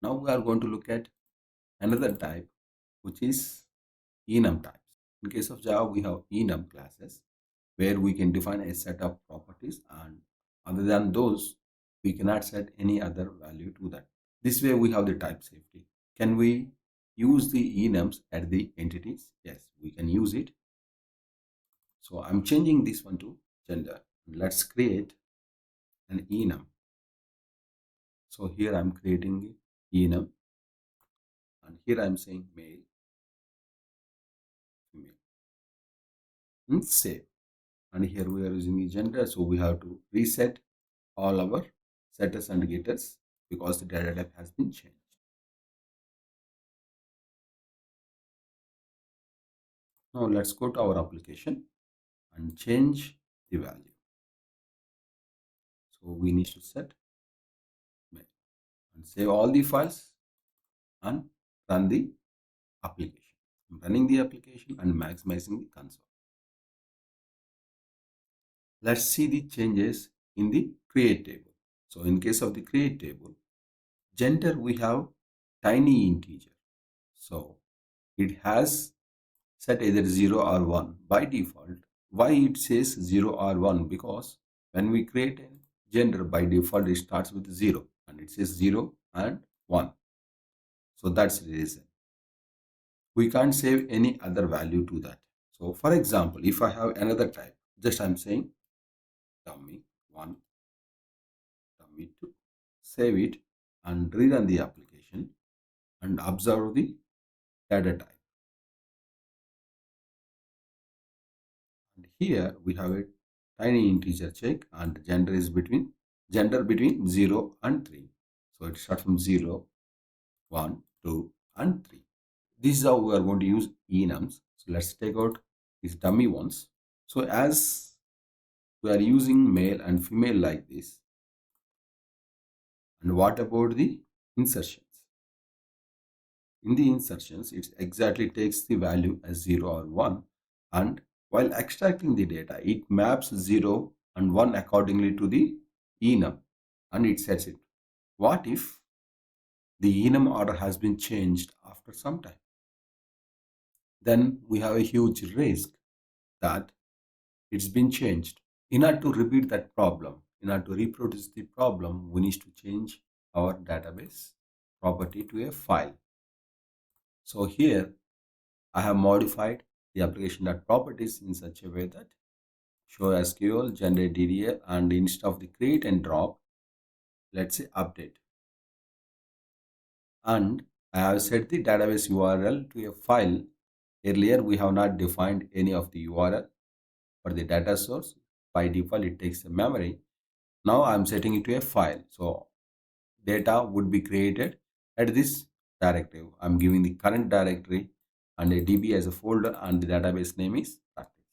Now we are going to look at another type, which is enum types. In case of Java, we have enum classes where we can define a set of properties, and other than those, we cannot set any other value to that. This way we have the type safety. Can we use the enums at the entities? Yes, we can use it. So I'm changing this one to gender. Let's create an enum. So here I'm creating enum, and here I'm saying male, female, and save. And here we are using the gender, so we have to reset all our setters and getters because the data type has been changed. Now let's go to our application and change the value. So we need to set male and save all the files and run the application. I'm running the application and maximizing the console. Let's see the changes in the create table. So in case of the create table, gender we have tiny integer. So it has set either 0 or 1 by default. Why it says 0 or 1? Because when we create a gender, by default it starts with 0 and it says 0 and 1. So that's the reason. We can't save any other value to that. So for example, if I have another type, just I'm saying dummy1, dummy2, save it and rerun the application and observe the data type. And here we have a tiny integer check, and gender between 0 and 3. So it starts from 0, 1, 2 and 3. This is how we are going to use enums. So let's take out these dummy ones. So as we are using male and female like this, and what about the insertions? In the insertions, it exactly takes the value as 0 or 1, and while extracting the data, it maps 0 and 1 accordingly to the enum and it sets it. What if the enum order has been changed after some time? Then we have a huge risk that it's been changed. In order to repeat that problem, in order to reproduce the problem, we need to change our database property to a file. So here I have modified the application.properties in such a way that show SQL, generate DDL, and instead of the create and drop, let's say update. And I have set the database URL to a file. Earlier we have not defined any of the URL for the data source. By default it takes the memory. Now I am setting it to a file. So data would be created at this directory. I am giving the current directory and a DB as a folder, and the database name is practice.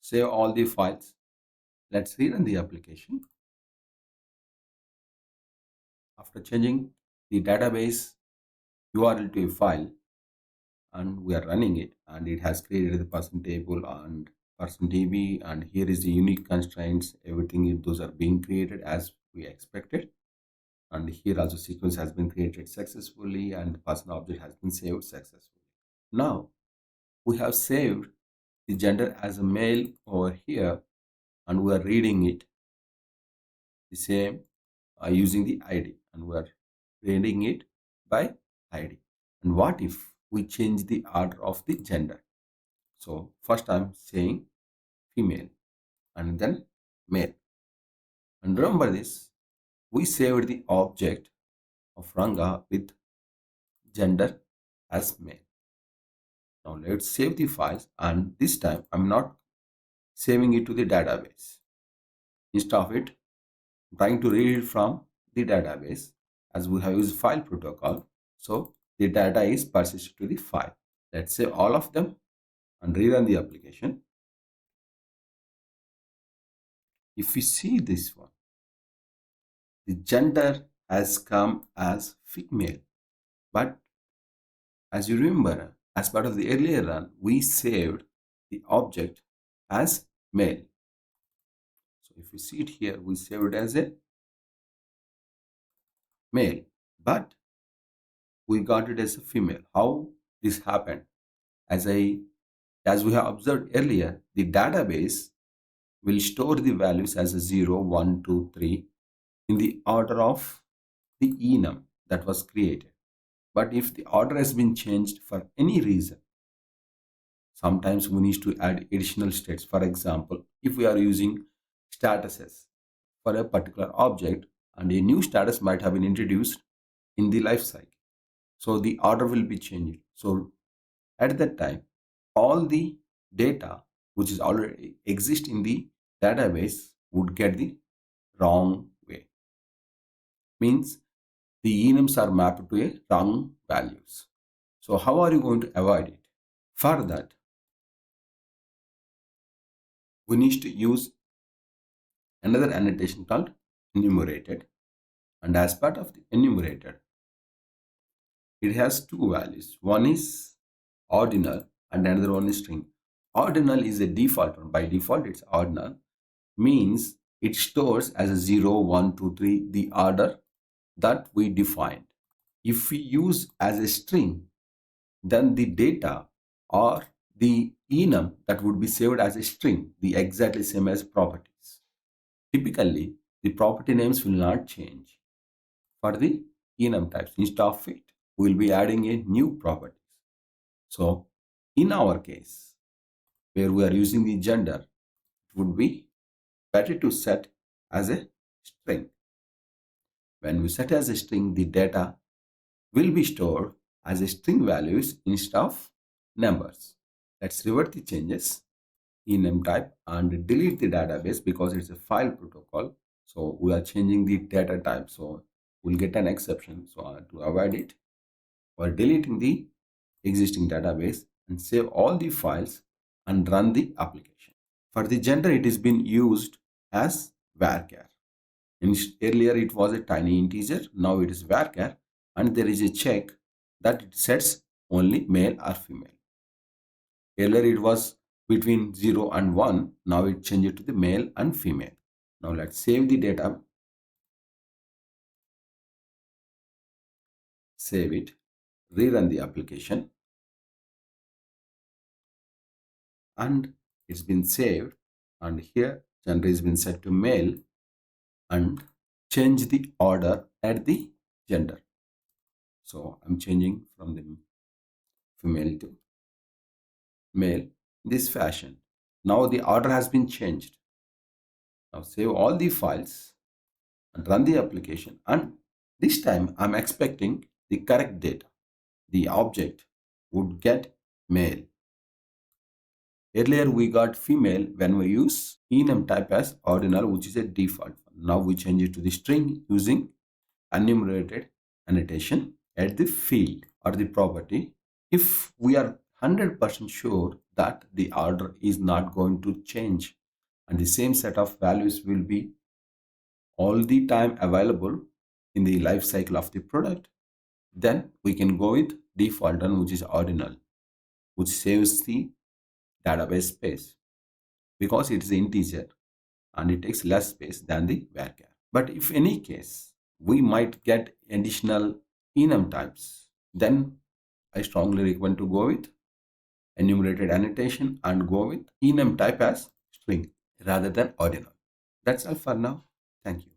Save all the files. Let's rerun the application. After changing the database URL to a file, and we are running it, and it has created the person table and person DB, and here is the unique constraints. Everything those are being created as we expected, and here also sequence has been created successfully and the person object has been saved successfully. Now we have saved the gender as a male over here, and we are reading it the same using the ID, and we are reading it by ID. And what if we change the order of the gender? So first I'm saying female and then male. And remember this, we saved the object of Ranga with gender as male. Now let's save the files, and this time I'm not saving it to the database. Instead of it, I'm trying to read it from the database, as we have used file protocol. So the data is persisted to the file. Let's save all of them and rerun the application. If we see this one, the gender has come as female, but as you remember, as part of the earlier run, we saved the object as male. So if you see it here, we saved it as a male, but we got it as a female. How this happened? As I as we have observed earlier, the database will store the values as a 0, 1, 2, 3 in the order of the enum that was created. But if the order has been changed for any reason, sometimes we need to add additional states. For example, if we are using statuses for a particular object and a new status might have been introduced in the life cycle, so the order will be changed. So at that time, all the data which is already exist in the database would get the wrong way. Means the enums are mapped to a wrong values. So how are you going to avoid it? For that, we need to use another annotation called enumerated. And as part of the enumerated, it has two values. One is ordinal and another one is string. Ordinal is a default one. By default, it's ordinal. Means it stores as a 0, 1, 2, 3 the order that we defined. If we use as a string, then the data or the enum that would be saved as a string, the exactly same as properties. Typically, the property names will not change. For the enum types, instead of it, we will be adding a new properties. So, in our case, where we are using the gender, it would be better to set as a string. When we set as a string, the data will be stored as a string values instead of numbers. Let's revert the changes in enum type and delete the database because it's a file protocol. So we are changing the data type. So we'll get an exception. So to avoid it, we're deleting the existing database and save all the files and run the application. For the gender, it has been used as varchar. Earlier it was a tiny integer, now it is varchar, and there is a check that it sets only male or female. Earlier it was between 0 and 1, now it changed to the male and female. Now let's save the data, save it, rerun the application, and it's been saved, and here gender has been set to male and change the order at the gender. So I'm changing from the female to male in this fashion. Now the order has been changed. Now save all the files and run the application, and this time I'm expecting the correct data. The object would get male. Earlier we got female when we use enum type as ordinal, which is a default. Now we change it to the string using enumerated annotation at the field or the property. If we are 100% sure that the order is not going to change and the same set of values will be all the time available in the life cycle of the product, then we can go with default one, which is ordinal, which saves the database space because it is integer and it takes less space than the varchar. But if any case we might get additional enum types, then I strongly recommend to go with enumerated annotation and go with enum type as string rather than ordinal. That's all for now. Thank you.